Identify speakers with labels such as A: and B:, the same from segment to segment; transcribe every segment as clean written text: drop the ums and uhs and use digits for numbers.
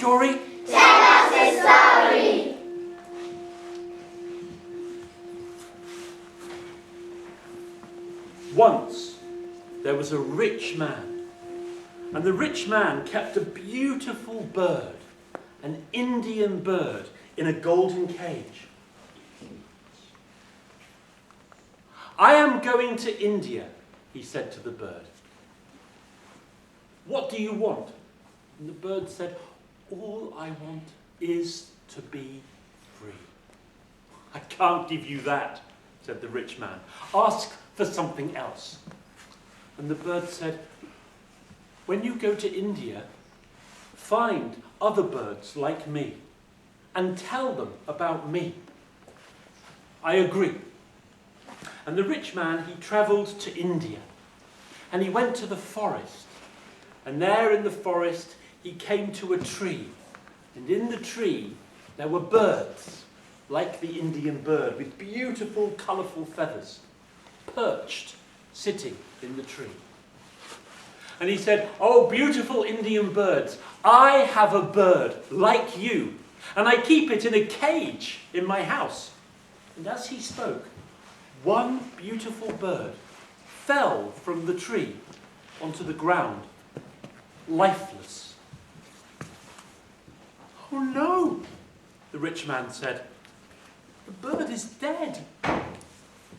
A: story?
B: Tell us a story.
A: Once there was a rich man, and the rich man kept a beautiful bird, an Indian bird, in a golden cage. "I am going to India," he said to the bird. "What do you want?" And the bird said, "All I want is to be free." "I can't give you that," said the rich man. "Ask for something else." And the bird said, "When you go to India, find other birds like me and tell them about me." "I agree." And the rich man, he travelled to India, and he went to the forest. And there in the forest, he came to a tree. And in the tree, there were birds, like the Indian bird, with beautiful, colourful feathers, perched, sitting in the tree. And he said, "Oh, beautiful Indian birds, I have a bird like you, and I keep it in a cage in my house." And as he spoke, one beautiful bird fell from the tree onto the ground, lifeless. "Oh no," the rich man said. "The bird is dead.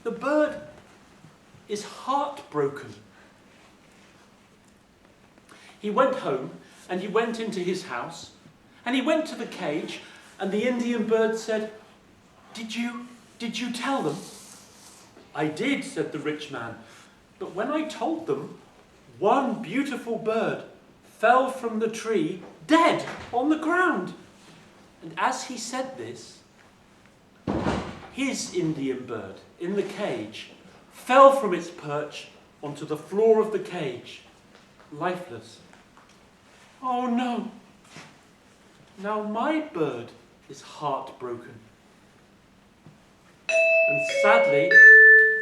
A: The bird is heartbroken." He went home, and he went into his house, and he went to the cage, and the Indian bird said, Did you tell them?" "I did," said the rich man, "but when I told them, one beautiful bird fell from the tree, dead, on the ground." And as he said this, his Indian bird in the cage fell from its perch onto the floor of the cage, lifeless. "Oh no, now my bird is heartbroken." And sadly,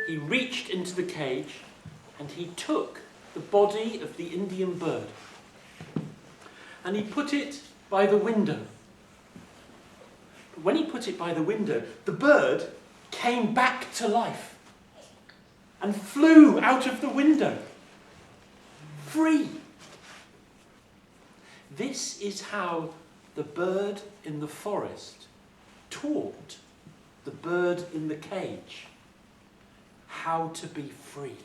A: he reached into the cage and he took the body of the Indian bird and he put it by the window. But when he put it by the window, the bird came back to life and flew out of the window, free. This is how the bird in the forest taught the bird in the cage how to be free.